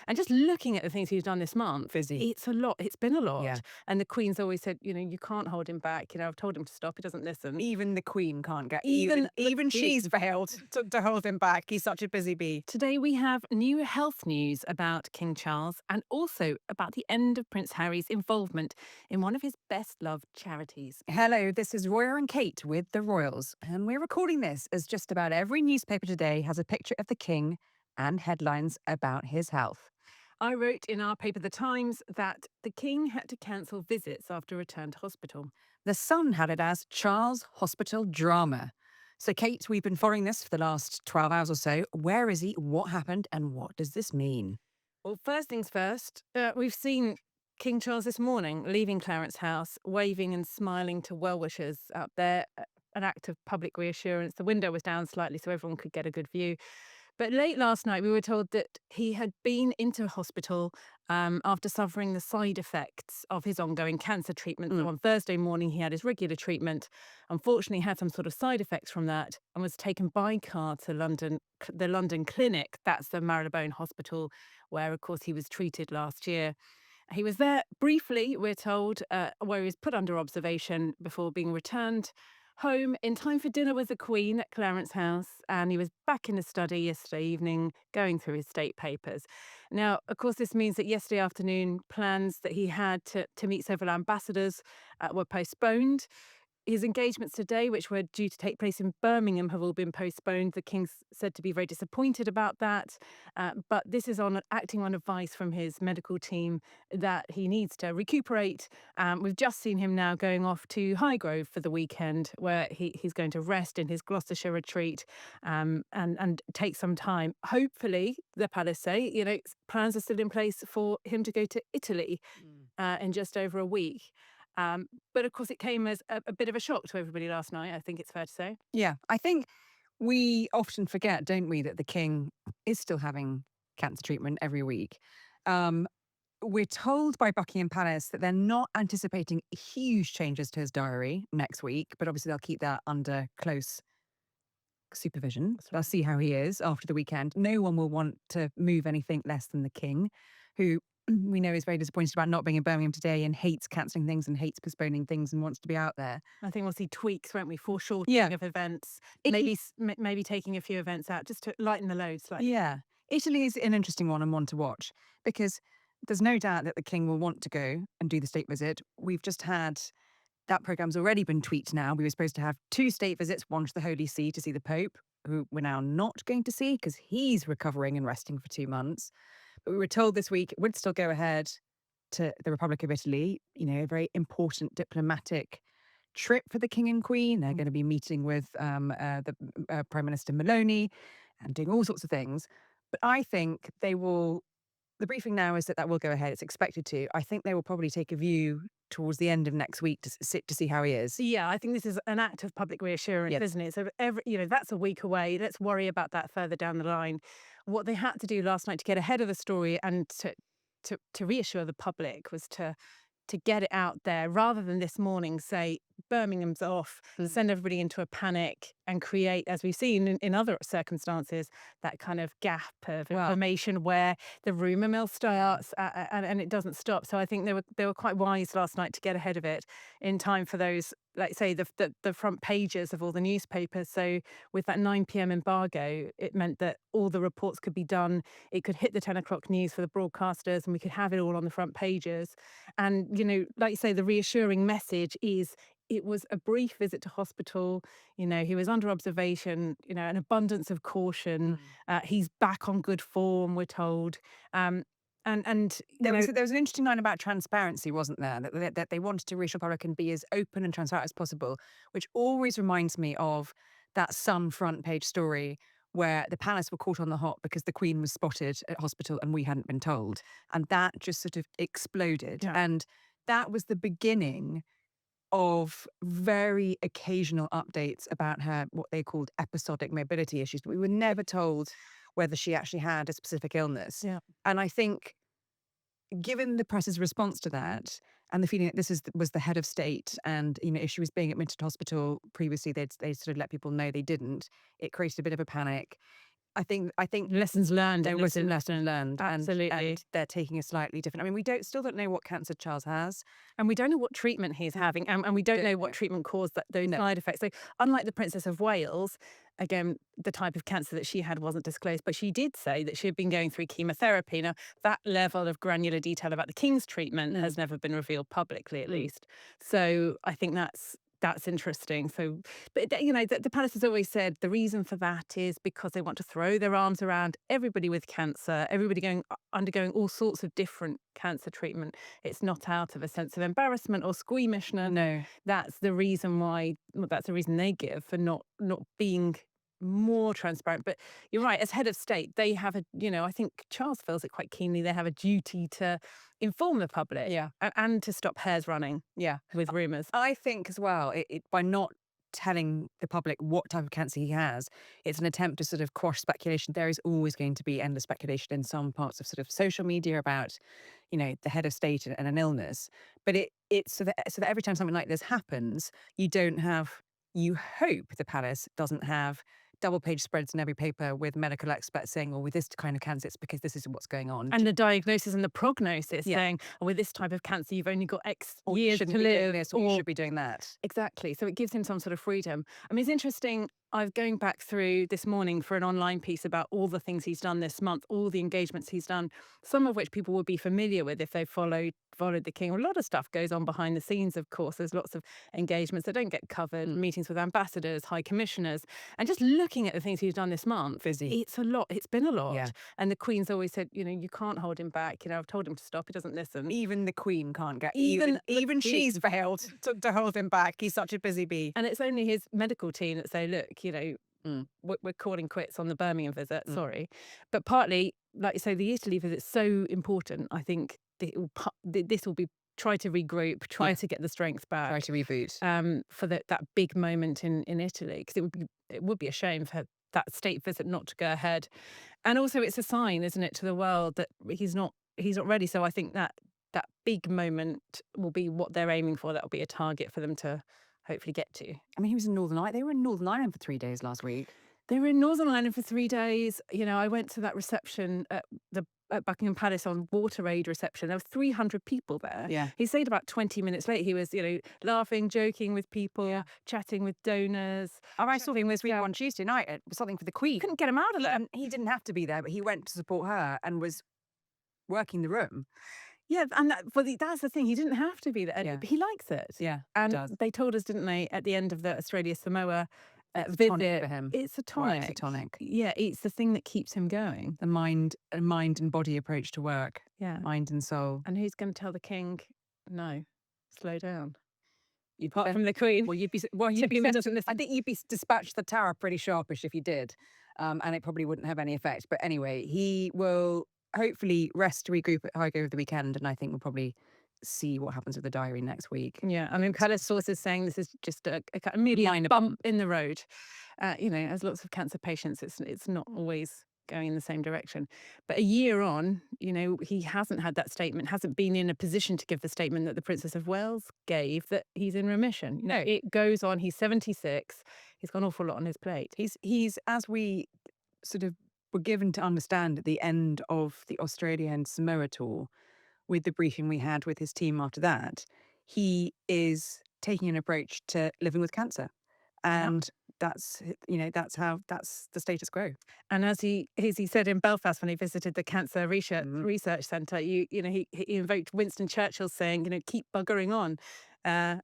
And just looking at the things he's done this month, Busy. it's a lot. It's been a Yeah. lot. And the Queen's always said, you can't hold him back. I've told him to stop. He doesn't listen. Even the Queen can't get Even the even Queen. she's failed to hold him back. He's such a busy bee. Today we have new health news about King Charles and also about the end of Prince Harry's involvement in one of his best loved charities. Hello, this is Roya and Kate with the Royals, and we're recording this as just about every newspaper today has a picture of the King and headlines about his health. I wrote in our paper, The Times, that the King had to cancel visits after return to hospital. The Sun had it as Charles Hospital drama. So, Kate, we've been following this for the last 12 hours or so. Where is he? What happened? And what does this mean? Well, first things first, we've seen King Charles this morning leaving Clarence House, waving and smiling to well-wishers out there, an act of public reassurance. The window was down slightly so everyone could get a good view. But late last night, we were told that he had been into hospital after suffering the side effects of his ongoing cancer treatment. So on Thursday morning, he had his regular treatment. Unfortunately, had some sort of side effects from that and was taken by car to the London Clinic. That's the Marylebone Hospital, where, of course, he was treated last year. He was there briefly, we're told, where he was put under observation before being returned home in time for dinner with the Queen at Clarence House, and he was back in the study yesterday evening going through his state papers. Now, of course, this means that yesterday afternoon, plans that he had to meet several ambassadors were postponed. His engagements today, which were due to take place in Birmingham, have all been postponed. The King's said to be very disappointed about that. But this is acting on advice from his medical team that he needs to recuperate. We've just seen him now going off to Highgrove for the weekend, where he's going to rest in his Gloucestershire retreat and take some time. Hopefully, the palace say, plans are still in place for him to go to Italy in just over a week. But of course, it came as a bit of a shock to everybody last night, I think it's fair to say. Yeah, I think we often forget, don't we, that the King is still having cancer treatment every week. Um, we're told by Buckingham Palace that they're not anticipating huge changes to his diary next week, but obviously they'll keep that under close supervision. That's They'll right. see how he is after the weekend. No one will want to move anything less than the King, who we know is very disappointed about not being in Birmingham today and hates cancelling things and hates postponing things and wants to be out there. I think we'll see tweaks, won't we? Yeah. Foreshortening of events, It, maybe taking a few events out just to lighten the load slightly. Yeah. Italy is an interesting one and one to watch because there's no doubt that the King will want to go and do the state visit. We've just had that program's already been tweaked now. We were supposed to have two state visits, one to the Holy See to see the Pope, who we're now not going to see because he's recovering and resting for 2 months. But we were told this week it would still go ahead to the Republic of Italy, a very important diplomatic trip for the King and Queen. They're going to be meeting with the Prime Minister Maloney and doing all sorts of things. But I think they will. The briefing now is that will go ahead. It's expected to. I think they will probably take a view towards the end of next week to sit to see how he is. Yeah, I think this is an act of public reassurance, Yeah. isn't it? So that's a week away. Let's worry about that further down the line. What they had to do last night to get ahead of the story and to reassure the public was to get it out there rather than this morning say Birmingham's off, send everybody into a panic and create, as we've seen in other circumstances, that kind of gap of information where the rumour mill starts and it doesn't stop. So I think they were quite wise last night to get ahead of it in time for those, like say, the front pages of all the newspapers. So with that 9 p.m. embargo, it meant that all the reports could be done. It could hit the 10 o'clock news for the broadcasters and we could have it all on the front pages. And, like you say, the reassuring message is it was a brief visit to hospital. He was under observation, an abundance of caution. He's back on good form, we're told. And there was an interesting line about transparency, wasn't there? That they wanted to reassure public and be as open and transparent as possible, which always reminds me of that Sun front page story where the palace were caught on the hop because the Queen was spotted at hospital and we hadn't been told. And that just sort of exploded. Yeah. And that was the beginning of very occasional updates about her, what they called episodic mobility issues. But we were never told whether she actually had a specific illness. Yeah. And I think given the press's response to that and the feeling that was the head of state and, if she was being admitted to hospital previously, they'd sort of let people know they didn't. It created a bit of a panic. I think Lessons learned there in was this a instance. lesson learned, Absolutely. and they're taking a slightly different. I mean, we still don't know what cancer Charles has. And we don't know what treatment he's having, and we don't Don't know what know. treatment caused those No. side effects. So, unlike the Princess of Wales, again, the type of cancer that she had wasn't disclosed, but she did say that she had been going through chemotherapy. Now, that level of granular detail about the King's treatment Mm. has never been revealed publicly, at Mm. least. So, I think that's interesting. So, but the palace has always said the reason for that is because they want to throw their arms around everybody with cancer, everybody undergoing all sorts of different cancer treatment. It's not out of a sense of embarrassment or squeamishness. No. That's the reason why. Well, that's the reason they give for not being more transparent. But you're right. As head of state, they have a. I think Charles feels it quite keenly. They have a duty to inform the public Yeah. and to stop hairs running Yeah. with rumours. I think as well, by not telling the public what type of cancer he has, it's an attempt to sort of quash speculation. There is always going to be endless speculation in some parts of sort of social media about, the head of state and an illness. But it's so that every time something like this happens, you don't have. You hope the palace doesn't have double page spreads in every paper with medical experts saying, "Well, with this kind of cancer, it's because this is what's going on." And the diagnosis and the prognosis Yeah. saying, "Oh, with this type of cancer, you've only got X Or you years shouldn't to be doing live," this, or you or should be doing that. exactly. So it gives him some sort of freedom. I mean, it's interesting. I was going back through this morning for an online piece about all the things he's done this month, all the engagements he's done, some of which people would be familiar with if they followed the king. A lot of stuff goes on behind the scenes, of course. There's lots of engagements that don't get covered, Mm. meetings with ambassadors, high commissioners, and just looking at the things he's done this month. Busy. It's a lot. It's been a lot. Yeah. And the Queen's always said, you can't hold him back. I've told him to stop. He doesn't listen. Even the Queen can't get Even even the Queen. she's failed to hold him back. He's such a busy bee. And it's only his medical team that say, look, Mm. we're calling quits on the Birmingham visit. Mm. Sorry. But partly, like you say, the Italy visit's so important. I think this will be try to regroup, try Yeah. to get the strength Try back to reboot. for that big moment in Italy, because it would be a shame for that state visit not to go ahead. And also, it's a sign, isn't it, to the world that he's not ready. So I think that big moment will be what they're aiming for. That'll be a target for them to hopefully get to. I mean, he was in Northern Ireland. They were in Northern Ireland for 3 days last week. They were in Northern Ireland for 3 days. I went to that reception at Buckingham Palace on Water Aid reception. There were 300 people there. Yeah. He stayed about 20 minutes late. He was, laughing, joking with people, Yeah. chatting with donors. Oh, I saw him this week on Tuesday night at something for the Queen. Couldn't get him out of there. He didn't have to be there, but he went to support her and was working the room. Yeah, and that's the thing. He didn't have to be there. Yeah. He likes it. Yeah, And does. they told us, didn't they, at the end of the Australia Samoa It's a visit, tonic for him. it's a Well, tonic. it's a tonic. Yeah, it's the thing that keeps him going. The mind and body approach to work, Yeah. mind and soul. And who's going to tell the king, no, slow down? You'd Apart be- from the Queen. well, you'd be. Typically doesn't listen. I think you'd be dispatched the tower pretty sharpish if you did, and it probably wouldn't have any effect. But anyway, he will hopefully rest, regroup at Highgate over the weekend, and I think we'll probably see what happens with the diary next week. Yeah, I mean, palace sources saying this is just a kind of merely a Minor bump in the road. As lots of cancer patients, it's not always going in the same direction. But a year on, he hasn't had that statement, hasn't been in a position to give the statement that the Princess of Wales gave that he's in remission. No. It goes on. He's 76. He's got an awful lot on his plate. He's as we sort of were given to understand at the end of the Australia and Samoa tour, with the briefing we had with his team after that, he is taking an approach to living with cancer, and that's the status quo. And as he said in Belfast when he visited the Cancer Mhm. Research Centre, he invoked Winston Churchill saying, keep buggering on, and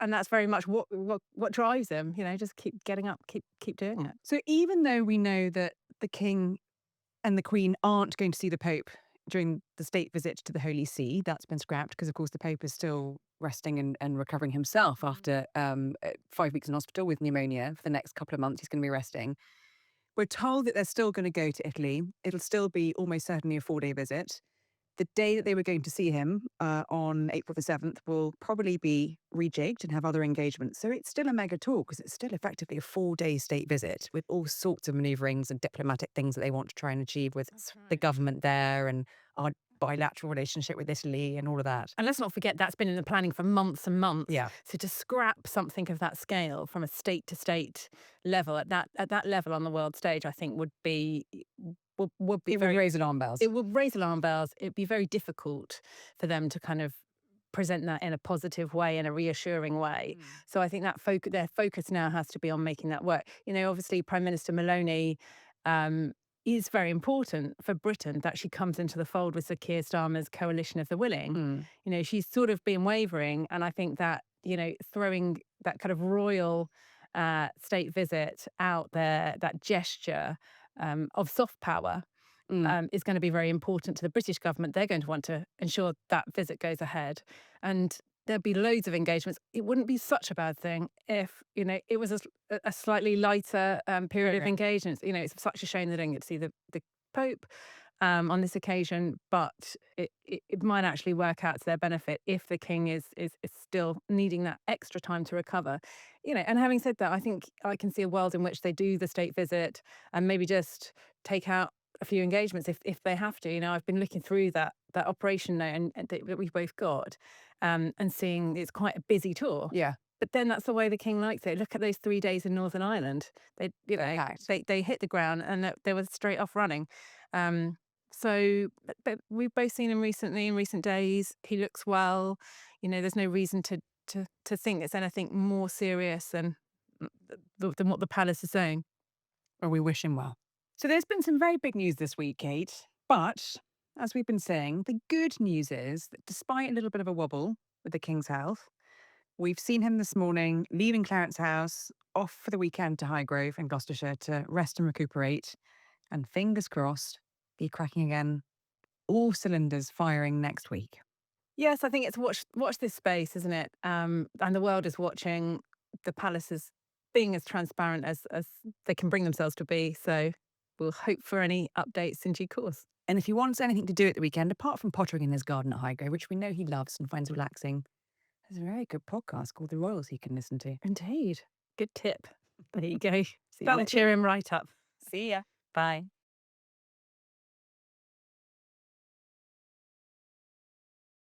that's very much what drives him. Just keep getting up, keep doing it. So even though we know that the King and the Queen aren't going to see the Pope during the state visit to the Holy See, that's been scrapped because, of course, the Pope is still resting and recovering himself after 5 weeks in hospital with pneumonia. For the next couple of months, he's going to be resting. We're told that they're still going to go to Italy. It'll still be almost certainly a 4-day visit. The day that they were going to see him on April the 7th will probably be rejigged and have other engagements. So it's still a mega tour because it's still effectively a 4-day state visit with all sorts of manoeuvrings and diplomatic things that they want to try and achieve with the government there and our bilateral relationship with Italy and all of that. And let's not forget that's been in the planning for months and months. Yeah. So to scrap something of that scale from a state to state level at that level on the world stage, I think would be It would very raise alarm bells. it would raise alarm bells. It'd be very difficult for them to kind of present that in a positive way, in a reassuring way. Mm. So I think that their focus now has to be on making that work. Obviously, Prime Minister Maloney um, is very important for Britain that she comes into the fold with Sir Keir Starmer's coalition of the willing. Mm. She's sort of been wavering, and I think that throwing that kind of royal state visit out there, that gesture of soft power Mm. is going to be very important to the British government. They're going to want to ensure that visit goes ahead. And there'll be loads of engagements. It wouldn't be such a bad thing if, it was a slightly lighter period of Okay. engagements. It's such a shame they don't get to see the Pope on this occasion, but it might actually work out to their benefit if the king is still needing that extra time to recover. And having said that, I think I can see a world in which they do the state visit and maybe just take out a few engagements if they have to. I've been looking through that operation note and that we've both got, and seeing it's quite a busy tour. Yeah. But then that's the way the king likes it. Look at those 3 days in Northern Ireland. They, Packed. they hit the ground and they were straight off running. Um, but we've both seen him recently in recent days. He looks well. There's no reason to think it's anything more serious than what the palace is saying. Well, we wish him well. So there's been some very big news this week, Kate. But as we've been saying, the good news is that despite a little bit of a wobble with the King's health, we've seen him this morning leaving Clarence House, off for the weekend to Highgrove in Gloucestershire to rest and recuperate. And fingers crossed, be cracking again, all cylinders firing next week. Yes, I think it's watch this space, isn't it? And the world is watching. The palace is being as transparent as they can bring themselves to be. So we'll hope for any updates in due course. And if he wants anything to do at the weekend, apart from pottering in his garden at Highgrove, which we know he loves and finds relaxing, there's a very good podcast called The Royals he can listen to. Indeed, good tip. There you go. So That'll that'll cheer him right up. See ya. Bye.